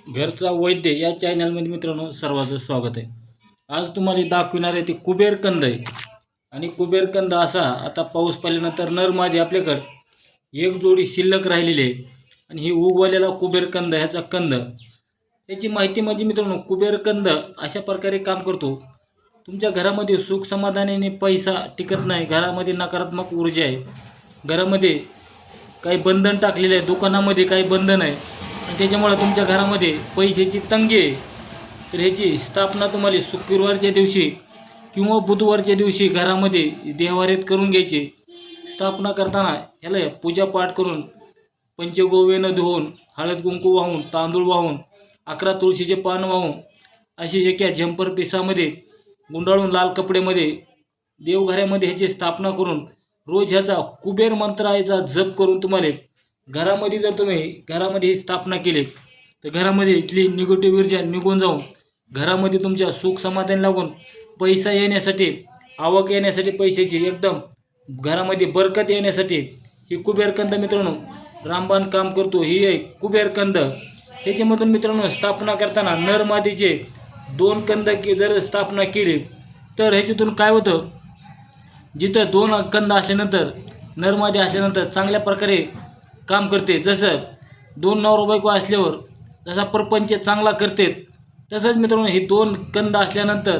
घरचा वैद्य या चॅनलमध्ये मित्रांनो सर्वांचं स्वागत आहे। आज तुम्हाला दाखवणार आहे ते कुबेर कंद आहे। आणि कुबेर कंद असा आता पाऊस पडल्यानंतर नर मादी आपल्याकडे एक जोडी शिल्लक राहिलेली आहे आणि ही उगवलेला कुबेर कंद ह्याचा कंद याची माहिती म्हणजे मित्रांनो कुबेर कंद अशा प्रकारे काम करतो। तुमच्या घरामध्ये सुख समाधानाने पैसा टिकत नाही, घरामध्ये नकारात्मक ऊर्जा आहे, घरामध्ये काही बंधन टाकलेले आहे, दुकानामध्ये काही बंधन आहे आणि त्याच्यामुळे तुमच्या घरामध्ये पैशाची तंगी आहे। तर ह्याची स्थापना तुम्हाला शुक्रवारच्या दिवशी किंवा बुधवारच्या दिवशी घरामध्ये देवाऱ्यात करून घ्यायची। स्थापना करताना ह्याला पूजापाठ करून पंचगव्येनं धुवून हळद कुंकू वाहून तांदूळ वाहून 11 तुळशीचे पान वाहून अशी एका झंपर पिसामध्ये गुंडाळून लाल कपड्यामध्ये देवघरामध्ये ह्याची स्थापना करून रोज ह्याचा कुबेर मंत्राचा जप करून तुम्हाला घरामध्ये जर तुम्ही घरामध्ये ही स्थापना केली तर घरामध्ये इथली निगेटिव्ह ऊर्जा निघून जाऊन घरामध्ये तुमच्या सुख समाधान लागून पैसा येण्यासाठी, आवक येण्यासाठी, पैशाची एकदम घरामध्ये बरकत येण्यासाठी ही कुबेर कंद मित्रांनो रामबाण काम करतो। ही आहे कुबेर कंद। ह्याच्यामधून मित्रांनो स्थापना करताना नर मादीचे 2 कंद जर स्थापना केली तर ह्याच्यातून काय होतं, जिथं 2 कंद असल्यानंतर नर मादी असल्यानंतर चांगल्या प्रकारे काम करते। जसं 2 नवरा बायको असल्यावर जसा प्रपंच चांगला करते तसंच मित्रांनो हे 2 कंद असल्यानंतर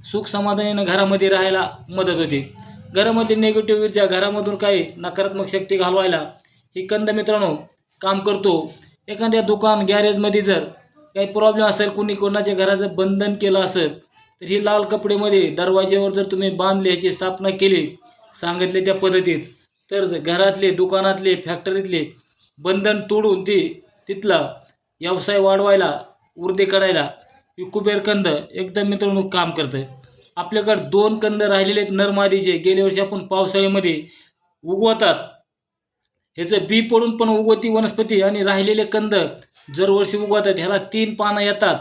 सुख समाधानाने घरामध्ये राहायला मदत होते। घरामध्ये निगेटिव्ह ऊर्जा, घरामधून काही नकारात्मक शक्ती घालवायला ही कंद मित्रांनो काम करतो। एखाद्या दुकान गॅरेजमध्ये जर काही प्रॉब्लेम असेल, कोणाच्या घराचं बंधन केलं असेल तर ही लाल कपड्यामध्ये दरवाज्यावर जर तुम्ही बांधले, ह्याची स्थापना केली सांगितले त्या पद्धतीत, तर घरातले, दुकानातले, फॅक्टरीतले बंधन तोडून तिथला व्यवसाय वाढवायला, उर्दे काढायला ही कुबेर कंद एकदम मित्रांनो काम करतं। आपल्याकडे 2 कंद राहिलेले आहेत नर मादीचे। गेल्या वर्षी आपण पावसाळ्यामध्ये उगवतात, ह्याचं बी पडून पण उगवती वनस्पती आणि राहिलेले कंद दरवर्षी उगवतात। ह्याला 3 पानं येतात,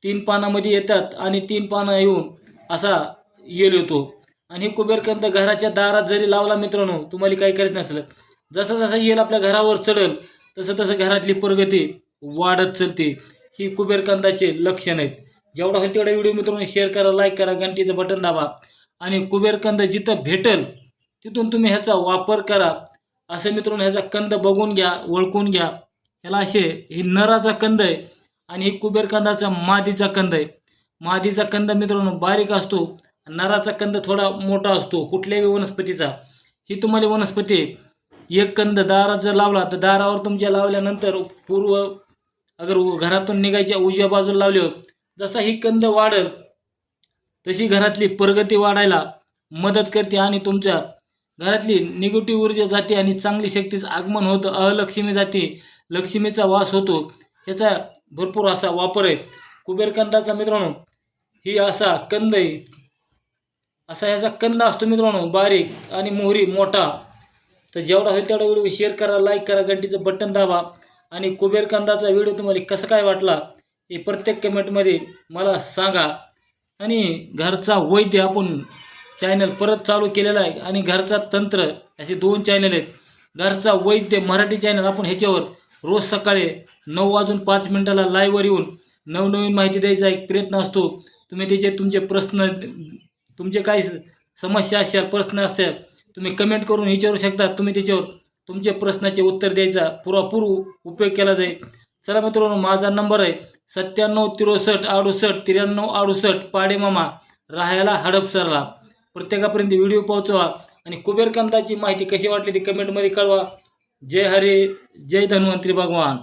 3 पानामध्ये येतात आणि 3 पानं येऊन असा येल होतो। आणि कुबेर कंद घराच्या दारात जरी लावला मित्रांनो, तुम्हाला काही करायचं नसलं, जसं जसं येल आपल्या घरावर चढल तसं तसं घरातली प्रगती वाढत चलते। ही कुबेर कंदाचे लक्षण आहेत। जेवढा होईल तेवढा व्हिडिओ मित्रांनो शेअर करा, लाईक करा, घंटीचं बटन दाबा आणि कुबेर कंद जिथं भेटल तिथून तुम्ही ह्याचा वापर करा। असं मित्रांनो ह्याचा कंद बघून घ्या, ओळखून घ्या। ह्याला असे ही नराचा कंद आहे आणि ही कुबेर कंदाचा मादीचा कंद आहे। मादीचा कंद मित्रांनो बारीक असतो, नराचा कंद थोडा मोठा असतो कुठल्याही वनस्पतीचा। ही तुम्हाला वनस्पती एक कंद दारात जर लावला तर दारावर तुमच्या लावल्यानंतर अगर घरातून निघायच्या उजव्या बाजूला लावल्यावर जसा ही कंद वाढल तशी घरातली प्रगती वाढायला मदत करते आणि तुमच्या घरातली निगेटिव्ह ऊर्जा जाते आणि चांगली शक्तीचं आगमन होतं, अलक्ष्मी जाते, लक्ष्मीचा वास होतो। ह्याचा भरपूर असा वापर आहे कुबेर कंदाचा मित्रांनो। ही असा कंद आहे, असा ह्याचा कंद असतो मित्रांनो बारीक आणि मोहरी मोठा। तर जेवढा होईल तेवढा व्हिडिओ शेअर करा, लाईक करा, घंटीचं बटन दाबा आणि कुबेर कंदाचा व्हिडिओ तुम्हाला कसा काय वाटला हे प्रत्येक कमेंटमध्ये मला सांगा। आणि घरचा वैद्य आपण चॅनल परत चालू केलेला आहे आणि घरचा तंत्र असे 2 चॅनल आहेत। घरचा वैद्य मराठी चॅनल, आपण ह्याच्यावर रोज सकाळी 9:05 लाईव्हवर येऊन नवनवीन माहिती द्यायचा एक प्रयत्न असतो। तुम्ही त्याचे तुमचे प्रश्न, तुमचे काही समस्या असेल, प्रश्न असेल, तुम्ही कमेंट करून विचारू शकता। तुम्ही त्याच्यावर तुमच्या प्रश्नाचे उत्तर द्यायचा पुरेपूर उपयोग केला जाईल। चला मित्रांनो, माझा नंबर आहे 97 63 68 93 68 पाडेमामा, राहायला हडपसरला। प्रत्येकापर्यंत व्हिडिओ पोहोचवा आणि कुबेर कंदाची माहिती कशी वाटली ती कमेंटमध्ये कळवा। जय हरी, जय धन्वंतरी भगवान।